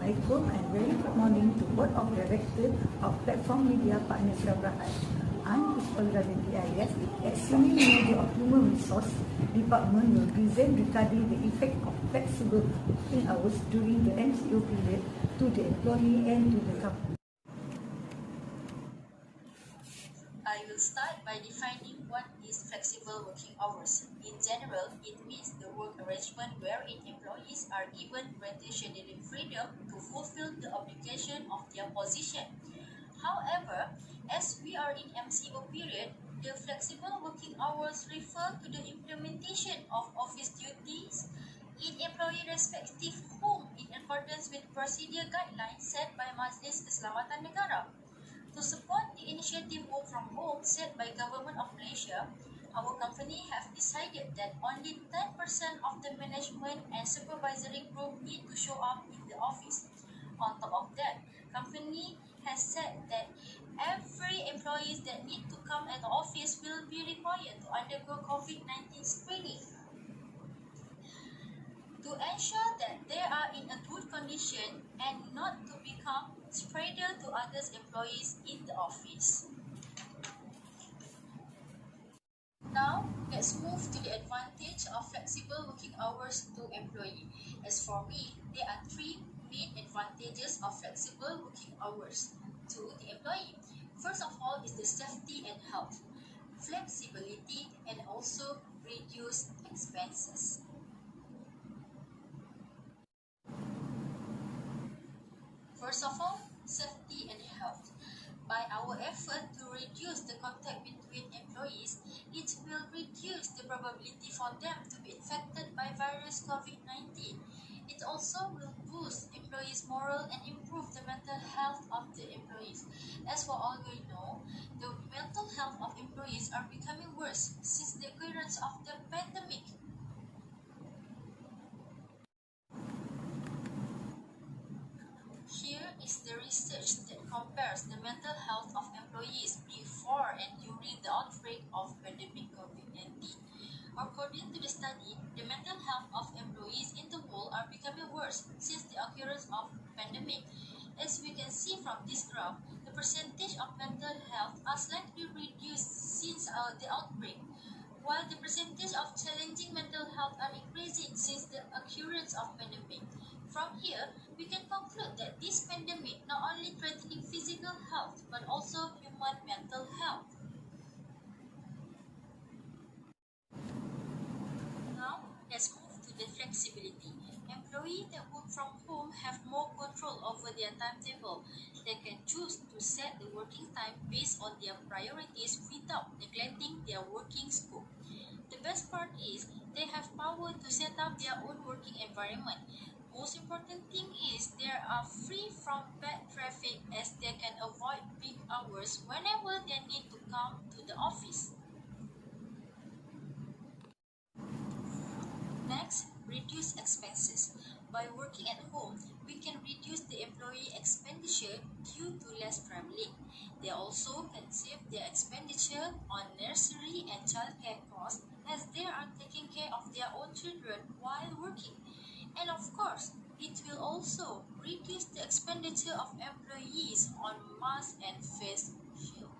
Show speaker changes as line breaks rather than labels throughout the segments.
Assalamualaikum and very good morning to Board of Directors of Platform Media Partners Rabrahan. I'm Pusfawira binti Alias, Senior Manager of Human Resource Department, will present regarding the effect of flexible working hours during the MCO period to the employee and to the company.
I will start by defining what is flexible working hours. In general, it means the work arrangement wherein employees are given greater scheduling freedom to fulfill the obligation of their position. However, as we are in MCO period, the flexible working hours refer to the implementation of office duties in employee respective home in accordance with procedure guidelines set by Majlis Keselamatan Negara. To support the initiative Work from Home set by Government of Malaysia, our company have decided that only 10% of the management and supervisory group need to show up in the office. On top of that, company has said that every employees that need to come at the office will be required to undergo COVID-19 screening. To ensure that they are in a good condition and not to become spreader to others employees in the office. Now, let's move to the advantage of flexible working hours to employee. As for me, there are three main advantages of flexible working hours to the employee. First of all is the safety and health, flexibility, and also reduced expenses. First of all, safety and health. By our effort to reduce the contact between employees, it will reduce the probability for them to be infected by virus COVID-19. It also will boost employees' morale and improve the mental health of the employees. As for all we know, the mental health of employees are becoming worse since the occurrence of the pandemic. Here is the research that compares the mental health of employees before and during the outbreak of pandemic COVID-19. According to the study, the mental health of employees in the world are becoming worse since the occurrence of pandemic. As we can see from this graph, the percentage of mental health are slightly reduced since the outbreak, while the percentage of challenging mental health are increasing since the occurrence of pandemic. From here, we can conclude that this pandemic not only threatening physical health but also human mental health. Now, let's move to the flexibility. Employees that work from home have more control over their timetable. They can choose to set the working time based on their priorities without neglecting their working scope. The best part is they have power to set up their own working environment. Most important thing is they are free from bad traffic as they can avoid peak hours whenever they need to come to the office. Next, reduce expenses. By working at home, we can reduce the employee expenditure due to less traveling. They also can save their expenditure on nursery and childcare costs as they are taking care of their own children while working. And of course, it will also reduce the expenditure of employees on masks and face shield.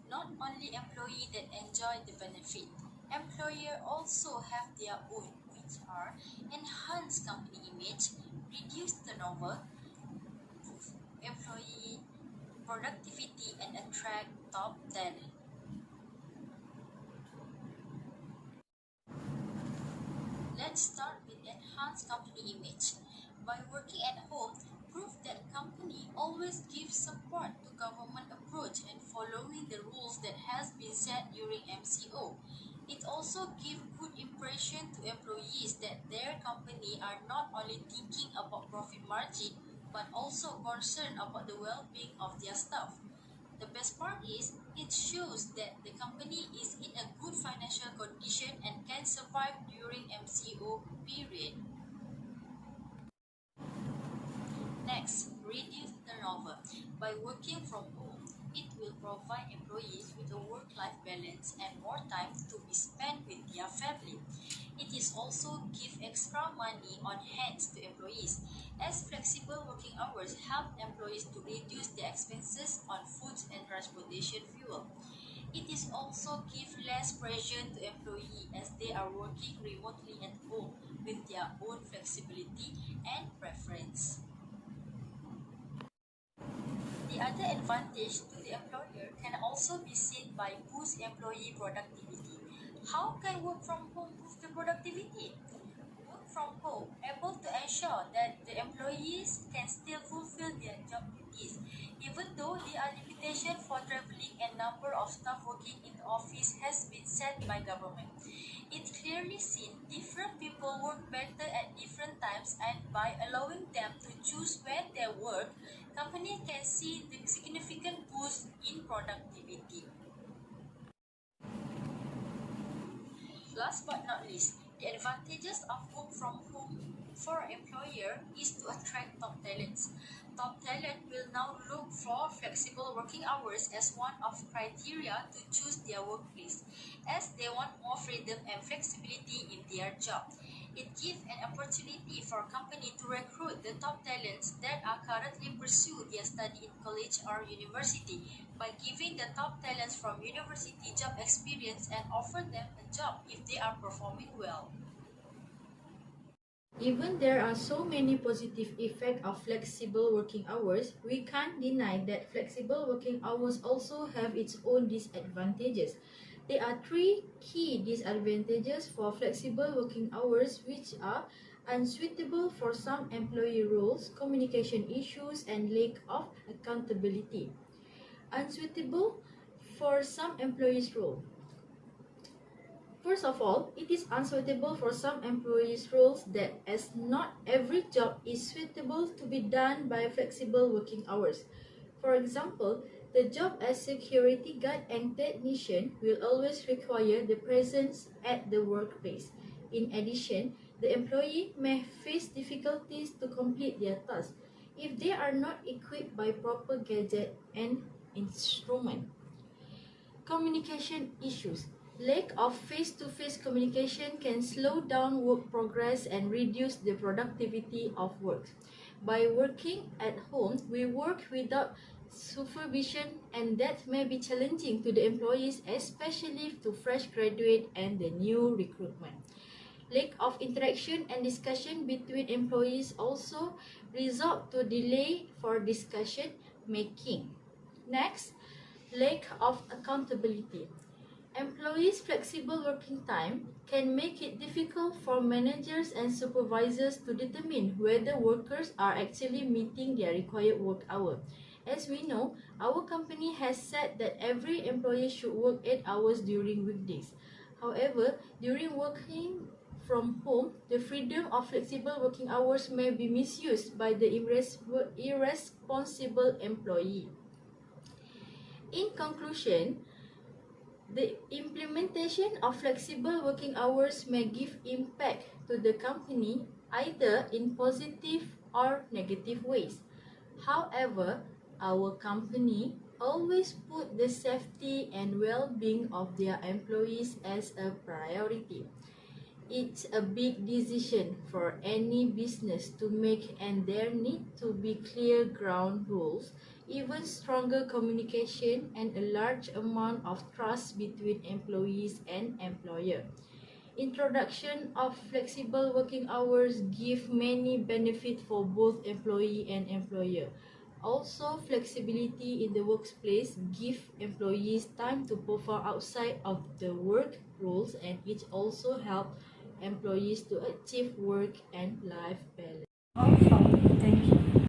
Not only employees that enjoy the benefit, employers also have their own, which are enhance company image, reduce turnover, improve employee productivity, and attract top talent. Let's start with enhanced company image. By working at home, prove that company always gives support to government approach and following the rules that has been set during MCO. It also gives good impression to employees that their company are not only thinking about profit margin but also concerned about the well-being of their staff. The best part is, it shows that the company is in a good financial condition and can survive during MCO period. Next, reduce turnover. By working from home, it will provide employees with a work-life balance and more time to be spent with their family. also give extra money on hands to employees, as flexible working hours help employees to reduce their expenses on foods and transportation fuel. It is also give less pressure to employees as they are working remotely at home with their own flexibility and preference. The other advantage to the employer can also be seen by boost employee productivity. How can work from home boost the productivity? Work from home able to ensure that the employees can still fulfill their job duties, even though there are limitations for traveling and number of staff working in the office has been set by government. It clearly seen different people work better at different times, and by allowing them to choose when they work, company can see the significant boost in productivity. Last but not least, the advantages of work from home for an employer is to attract top talents. Top talent will now look for flexible working hours as one of criteria to choose their workplace, as they want more freedom and flexibility in their job. It gives an opportunity for a company to recruit the top talents that are currently pursue their study in college or university by giving the top talents from university job experience and offer them a job if they are performing well.
Even there are so many positive effects of flexible working hours, we can't deny that flexible working hours also have its own disadvantages. There are three key disadvantages for flexible working hours, which are unsuitable for some employee roles, communication issues, and lack of accountability. Unsuitable for some employees' role. First of all, it is unsuitable for some employees' roles that as not every job is suitable to be done by flexible working hours. For example, the job as security guard and technician will always require the presence at the workplace. In addition, the employee may face difficulties to complete their tasks if they are not equipped by proper gadget and instrument. Communication issues. Lack of face-to-face communication can slow down work progress and reduce the productivity of work. By working at home, we work without supervision, and that may be challenging to the employees, especially to fresh graduate and the new recruitment. Lack of interaction and discussion between employees also result to delay for discussion making. Next, lack of accountability. Employees' flexible working time can make it difficult for managers and supervisors to determine whether workers are actually meeting their required work hour. As we know, our company has said that every employee should work 8 hours during weekdays. However, during working from home, the freedom of flexible working hours may be misused by the irresponsible employee. In conclusion, the implementation of flexible working hours may give impact to the company either in positive or negative ways. However, our company always put the safety and well-being of their employees as a priority. It's a big decision for any business to make, and there need to be clear ground rules, even stronger communication, and a large amount of trust between employees and employer. Introduction of flexible working hours give many benefits for both employee and employer. Also, flexibility in the workplace give employees time to perform outside of the work rules, and it also help employees to achieve work and life balance.
Of